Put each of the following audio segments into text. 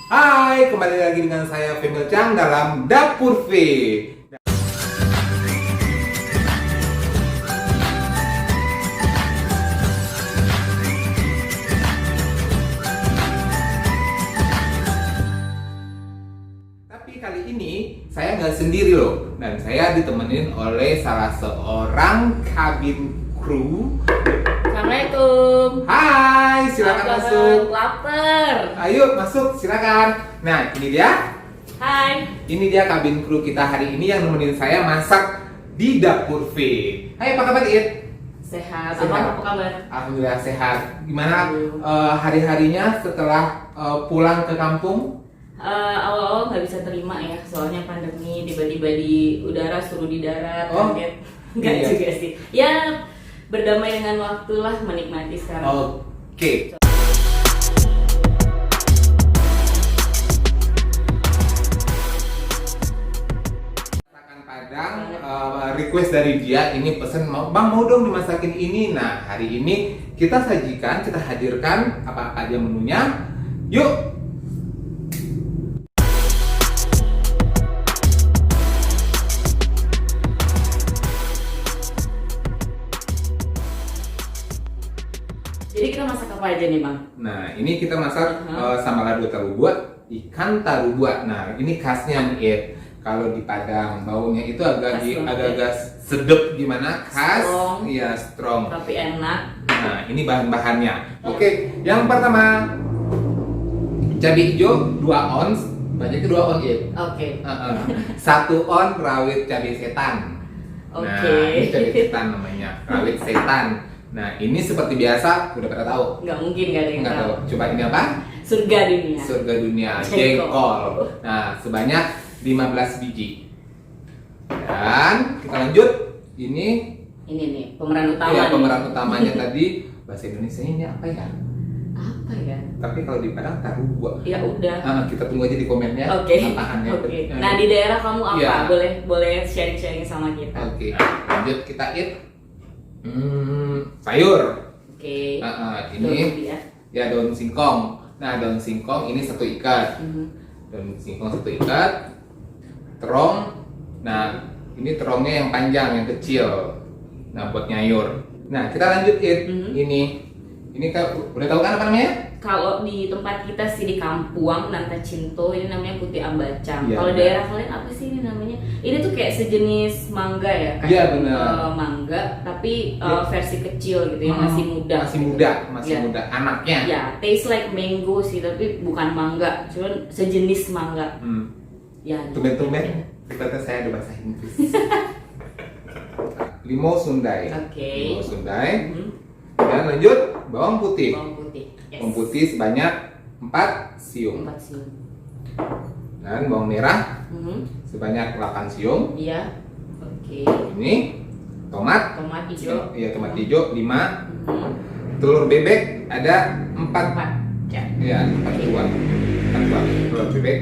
Hai, kembali lagi dengan saya Femil Chang dalam Dapur V. Tapi kali ini saya nggak sendiri loh, dan saya ditemenin oleh salah seorang kabin kru. Assalamualaikum. Hai, silakan masuk. Lapar. Ayo masuk, silakan. Nah, ini dia. Hai. Ini dia kabin kru kita hari ini yang nemenin saya masak di Dapur V. Hai, apa kabar, It? Sehat. Sehat. Apa kabar? Alhamdulillah sehat. Gimana hari-harinya setelah pulang ke kampung? Awal-awal nggak bisa terima ya, soalnya pandemi, tiba-tiba di udara suruh di darat, Oh, kaget. Nggak iya. juga sih. Ya, berdamai dengan waktu lah, menikmati sekarang. Oke. Masakan Padang, request dari dia ini pesen, Bang mau dong dimasakin ini. Nah, hari ini kita sajikan, kita hadirkan apa aja menunya. Yuk. Jadi kita masak apa aja nih, Bang? Nah, ini kita masak sambal lado tarubua, ikan tarubua. Nah, ini khasnya nih, It. Kalau di Padang, baunya itu Khas banget agak-agak sedep gimana? Khas, Strong. iya strong. Tapi enak. Nah, ini bahan-bahannya. Oke, yang pertama cabai hijau 2 ons, banyaknya 2 ons, It. Oke. 1 on rawit cabai setan. Nah, Oke. ini cabai setan namanya, rawit setan. Nah, ini seperti biasa, udah pada tahu. Nggak mungkin nggak ada yang Nggak tahu. tahu. Coba ini apa? Surga dunia. Surga dunia, Jengkol. jengkol. Nah, sebanyak 15 biji. Dan kita lanjut. Ini Ini nih pemeran utama. ya nih. pemeran utamanya tadi. Bahasa Indonesia ini apa ya? Apa ya? Tapi kalau di Padang tarubua. Ya udah. Kita tunggu aja di komennya. Oke. Apaannya. Oke. Nah, di daerah kamu apa? Iya. Boleh sharing-sharing sama kita. Oke. Lanjut kita eat. Sayur. Oke. Ini ya daun singkong. Nah, daun singkong ini 1 ikat. Daun singkong 1 ikat. Terong. Nah, ini terongnya yang panjang, yang kecil. Nah, buat nyayur. Nah, kita lanjut It. Ini udah tahu kan apa namanya? Kalau di tempat kita sih di Kampuang, Nanta Cinto, ini namanya putih ambacang. Iya, Kalau benar. daerah kalian apa sih ini namanya? Ini tuh kayak sejenis mangga ya, Iya, benar. Mangga, tapi Iya. versi kecil gitu yang masih muda. Masih gitu. masih Iya. muda anaknya. Ya, taste like mango sih, tapi bukan mangga, cuman sejenis mangga. Ya. Tumben-tumben ternyata saya ada bahasa Inggris. Limau sundai. Oke. Limau sundai. Mhm. Dan lanjut bawang putih. Bawang putih. Yes. Bawang putih sebanyak 4 siung. 4 siung. Dan bawang merah Mhm. sebanyak 8 siung. Iya. Oke. Ini tomat. Tomat hijau. Iya, tomat hijau 5. Mhm. Telur bebek ada 4. 4. Ya. Iya, 4 buah. 4 buah telur bebek.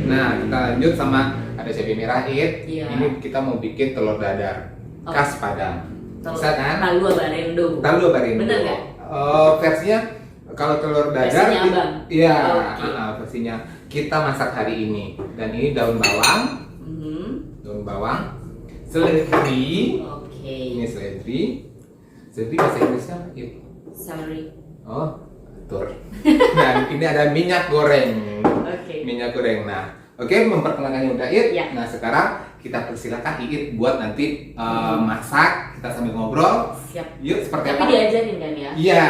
Nah, kita lanjut sama ada cabai merah, It. Iya. Ini kita mau bikin telur dadar Oh. khas Padang. Bisa kan? Talua Barendo. Tahu Barindo. Bener nggak? Versinya kalau telur dadar, Versinya Abang? iya, Oke. versinya kita masak hari ini. Dan ini daun bawang, Mhm. seledri. Oke. Ini seledri. Seledri bahasa Inggrisnya apa? Iya. Celery. Oh, betul. Dan ini ada minyak goreng. Oke. Minyak goreng. Nah, oke, memperkenalkannya udah It. Ya. Nah, sekarang kita persilakan Iit buat nanti masak. Kita sambil ngobrol. Siap. Yuk, seperti Tapi apa? diajarin kan ya? Iya.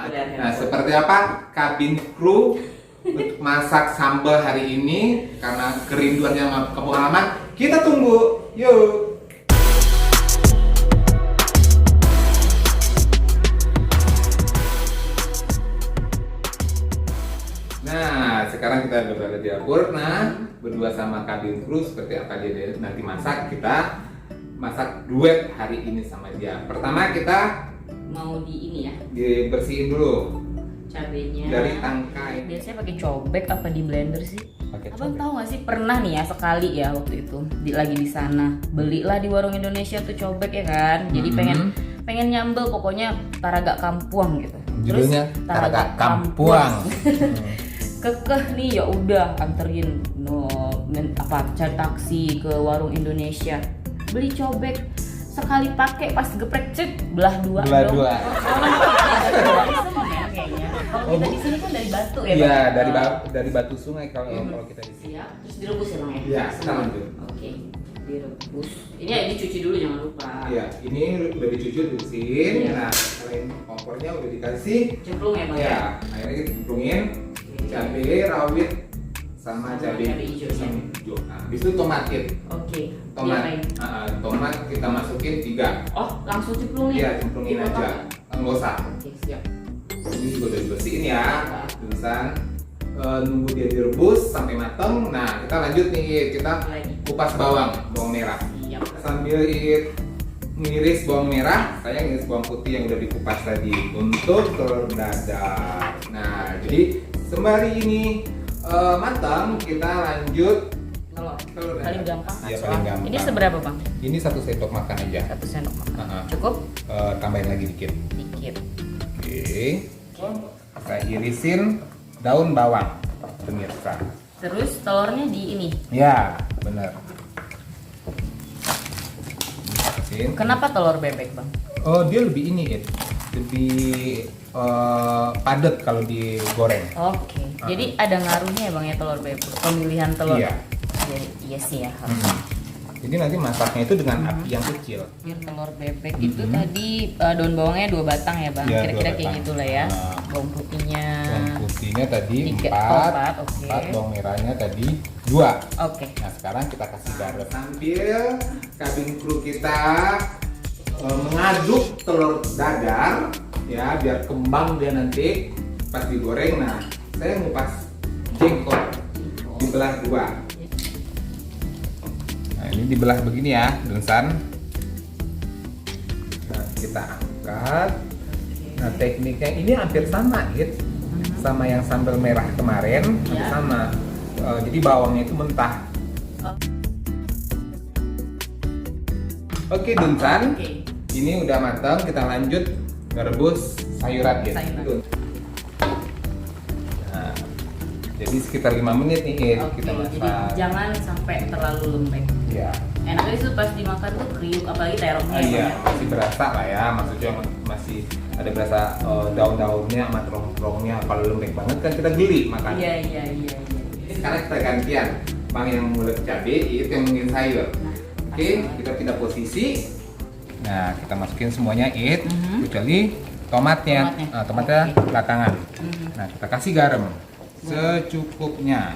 Benar, Nah, benar. seperti apa kabin kru untuk masak sambal hari ini karena kerinduannya sama kampung halaman. Kita tunggu. Yuk. Nah, sekarang kita udah berada di dapur. Nah, berdua sama kabin kru seperti apa dia nanti masak. Kita masak duet hari ini sama dia. Pertama kita Mau di ini ya, dibersihin dulu cabenya. dari tangkai. Biasanya pakai cobek apa di blender sih? Pakai Abang cobek. tahu nggak sih, pernah nih ya sekali ya waktu itu lagi di sana belilah di warung Indonesia tuh cobek ya kan. Jadi pengen nyambel pokoknya Taraga Kampuang gitu. Judulnya Taraga Kampuang. kekeh nih, ya udah anterin cari taksi ke warung Indonesia, beli cobek, sekali pakai pas geprek cek belah dua. Kayaknya kalau kita di sini kan dari batu ya. Iya, Bang? dari batu sungai kalau kita di sini. Siap, terus direbus ya Bang ya? Iya, kita lanjut. Oke, direbus. Ini dicuci dulu jangan lupa. Iya, ini udah dicuci, dibersihin. Iya. Nah, selain kompornya udah dikasih. Cemplung ya Bang Ya, ya? akhirnya kita cemplungin cabai rawit sama cabai hijau. hijau. Nah, habis itu tomatin. Oke. Tomat, diapain? tomat kita masukin 3. Oh, langsung cemplungin? Iya, cemplungin Dipotong? aja. Nggak usah. Oke, siap. Ini juga udah dibersihin ya, terusan nunggu dia direbus sampai matang. Nah, kita lanjut nih, kita Lagi. kupas bawang merah. Siap. Sambil ngiris bawang merah, saya ngiris bawang putih yang udah dikupas tadi untuk telur dadar. Nah, jadi sembari ini matang, kita lanjut telur dadar. Paling gampang. Iya, paling gampang. Ini seberapa Bang? Ini 1 sendok makan aja. 1 sendok makan. Uh-uh. Cukup? Tambahin lagi dikit. Dikit. Oke. Saya irisin daun bawang, pemirsa. Terus telurnya di ini. Ya, benar. Masukin. Kenapa telur bebek Bang? Oh, dia lebih ini, lebih padat kalau digoreng. Oke. Jadi ada ngaruhnya ya Bang ya telur bebek. Pemilihan telur. Iya. Jadi, iya sih ya. Jadi nanti masaknya itu dengan api yang kecil. Telur bebek itu tadi daun bawangnya 2 batang ya Bang. Iya, Kira-kira 2 kayak batang. gitulah ya. Nah. Bawang putihnya. Bawang putihnya tadi 4. 4, Oke. bawang merahnya tadi 2. Oke. Nah, sekarang kita kasih garam. Sambil kabin kru kita mengaduk telur dadar ya, biar kembang dia nanti pas digoreng. Nah, saya ngupas jengkol dibelah 2. Nah, ini dibelah begini ya, Dunsan. Nah, kita angkat. Nah, tekniknya ini hampir sama, sama yang sambal merah kemarin, Ya. sama. Jadi bawangnya itu mentah. Oke, Dunsan. Oke. Ini udah matang, kita lanjut ngerebus sayuran gitu. Sayuran. Nah, jadi sekitar 5 menit nih Oke, kita jadi masak. jangan sampai terlalu lembek. Ya. Enaknya itu pas dimakan tuh kriuk, apalagi terongnya. Iya, masih berasa lah ya, maksudnya masih ada berasa daun-daunnya sama terong-terongnya. Kalau lembek banget kan kita geli makan. Iya. Sekarang kita gantian, Bang yang mulut cabai, itu yang mungkin sayur. Oke, kita pindah posisi. Nah, kita masukin semuanya kecuali tomatnya. Tomatnya Oke. belakangan. Nah, kita kasih garam secukupnya.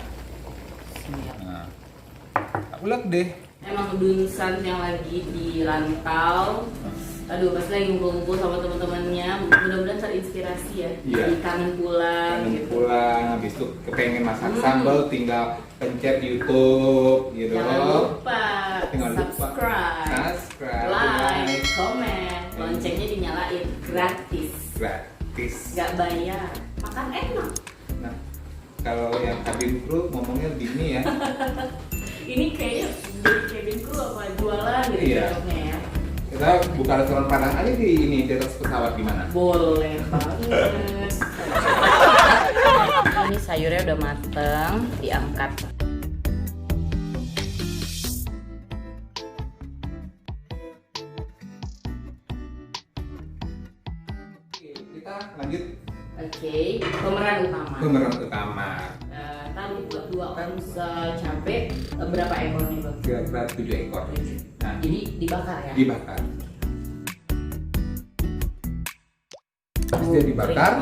Siap. Nah, tak ulek deh. Emang Dunsan yang lagi di rantau, aduh pas lagi ngumpul-ngumpul sama teman-temannya, mudah-mudahan terinspirasi ya. Iya. Jadi kangen pulang Kangen gitu. pulang, habis itu kepengen masak sambal, tinggal pencet YouTube gitu. Jangan lupa Jangan lupa subscribe, like, comment, loncengnya dinyalain, gratis, gratis. nggak bayar, makan enak. Nah, kalau yang kabin kru ngomongnya begini ya. Ini kayaknya jadi cabin crew apa jualan gitu Iya. cocoknya ya. Kita buka restoran Padang aja di atas pesawat gimana? Boleh banget. Ini sayurnya udah mateng, diangkat. Kita lanjut Oke, pemeran utama. pemeran utama. Tadi buat 2 ons cabai, berapa ekor nih Bang? Kira-kira 7 ekor. Nah, Jadi dibakar ya? dibakar. Habis dia dibakar,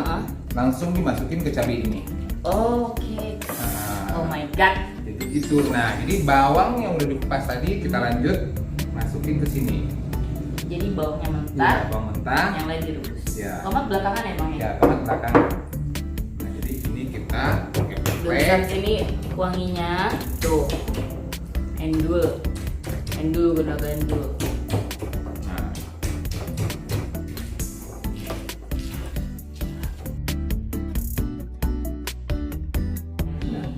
langsung dimasukin ke cabai ini. Oke. Nah, Oh my god. jadi itu. Nah, jadi bawang yang udah dikupas tadi kita lanjut masukin ke sini. Jadi bawangnya mentah, Ya, bawang mentah. yang lain direbus. Ya. Tomat belakangan ya Bang ya? Ya, tomat belakangan. Nah, jadi ini kita pakai Dunsan pepes. ini wanginya tuh. Endul guna gandul. Nah,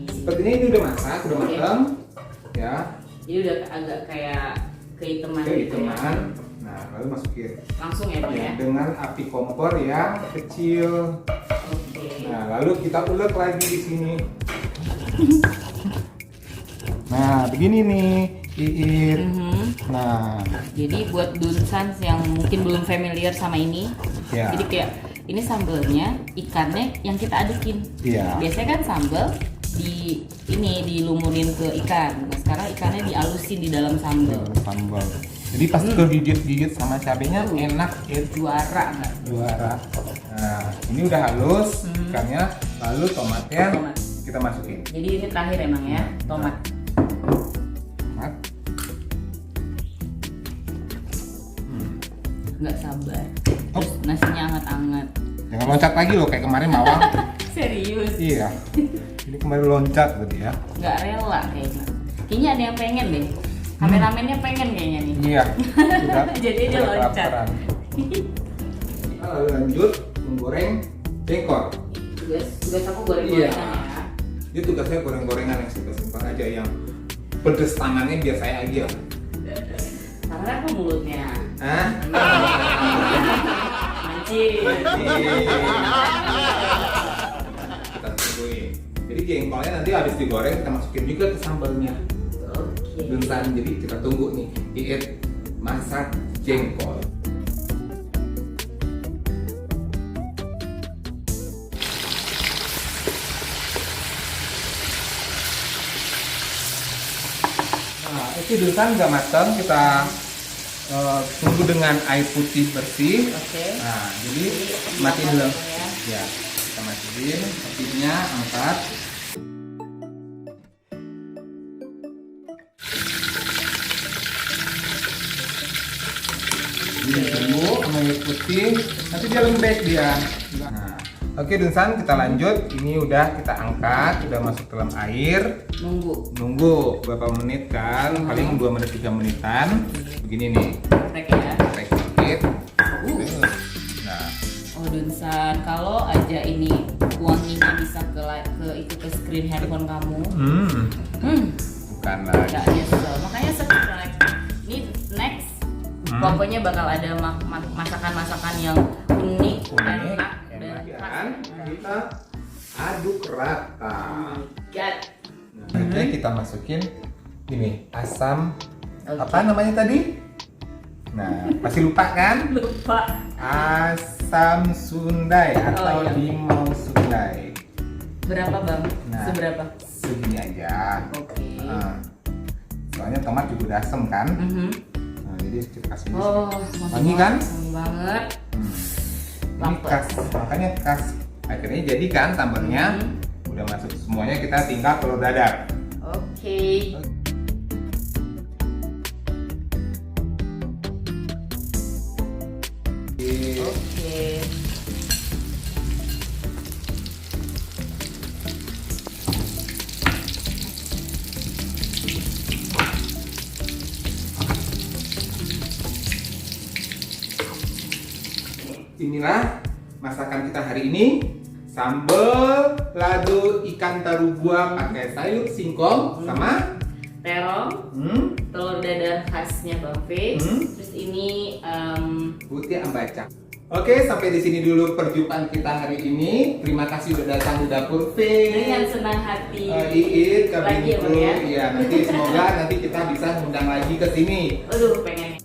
sepertinya ini udah masak, udah Oke. matang. Ya, Jadi udah agak kayak kehitaman gitu ya. kehitaman. Nah, lalu masukin. Langsung ya Bang ya? Ya, dengan api kompor yang kecil. Oke. Nah, lalu kita ulek lagi di sini. Nah, begini nih, Iit. Nah, jadi buat Dunsans yang mungkin belum familiar sama ini, ya. jadi kayak ini sambelnya, ikannya yang kita adukin. Iya. Biasanya kan sambel dilumurin ke ikan. Nah, sekarang ikannya dialusin di dalam sambel. Sambal. Jadi pas digigit sama cabenya enak, Iit. Juara nggak? Juara. Nah, ini udah halus ikannya, lalu tomatnya Tomat. kita masukin. Jadi ini terakhir emang ya, tomat. Tomat. Nggak sabar. Terus nasinya hangat-hangat. Jangan loncat lagi loh kayak kemarin Mawang. Serius? Iya. Ini kemarin loncat berarti ya. Nggak rela kayaknya. Kayaknya ada yang pengen deh. Kameramennya pengen kayaknya nih. Iya. Sudah. Jadi dia sudah loncat. kelaparan. Kita lalu lanjut menggoreng jengkol. Tugas aku goreng-gorengan ya. Ini tugasnya goreng-gorengan yang simpel-simpel aja, yang pedes tangannya biar saya aja. Karena apa mulutnya? Hah? Mancing. Kita tungguin. Jadi jengkolnya nanti habis digoreng kita masukin juga ke sambalnya. Oke. Bentar, jadi kita tunggu nih Iit masak jengkol. Nah, itu Dunsan udah matang, kita tunggu dengan air putih bersih. Oke. Nah, jadi matiin dulu. Ya. Ya, kita matiin, apinya angkat. Ini tunggu sama air putih, nanti dia lembek dia. Nah, oke Dunsan, kita lanjut. Ini udah kita angkat, udah masuk dalam air. Nunggu berapa menit kan? Paling 2 menit 3 menitan. Begini nih. Rek ya. Rek dikit. Nah, Oh Dunsan, kalau aja ini wanginya bisa ke screen handphone kamu. bukan lagi. Gak nyesel. Makanya subscribe. Ini next. Pokoknya bakal ada masakan-masakan yang unik, enak dan dan kita aduk rata. God. Nah, kita masukin ini asam. Oke. Apa namanya tadi? Nah, pasti lupa kan? Lupa. Asam Sundai atau iya. limau Sundai. Berapa bang? Nah. Seberapa? Segini aja. Oke. Nah, soalnya tomat juga udah asem kan? Nah, jadi kita kasih Oh, wangi kan? wangi banget. Ini Lapar. khas, makanya khas. Akhirnya jadi kan sambalnya udah masuk semuanya, kita tinggal telur dadar. Oke. Oke. Inilah masakan kita hari ini, sambal lado ikan tarubua pakai sayur singkong sama Terong, telur dadar khasnya Bang Fe. Terus ini putih ambaca. Oke, sampai di sini dulu perjumpaan kita hari ini. Terima kasih sudah datang di dapur V. dengan senang hati. Iit, Lagi ya, Bang, ya? Iya, nanti semoga nanti kita bisa ngundang lagi ke sini. Aduh, pengen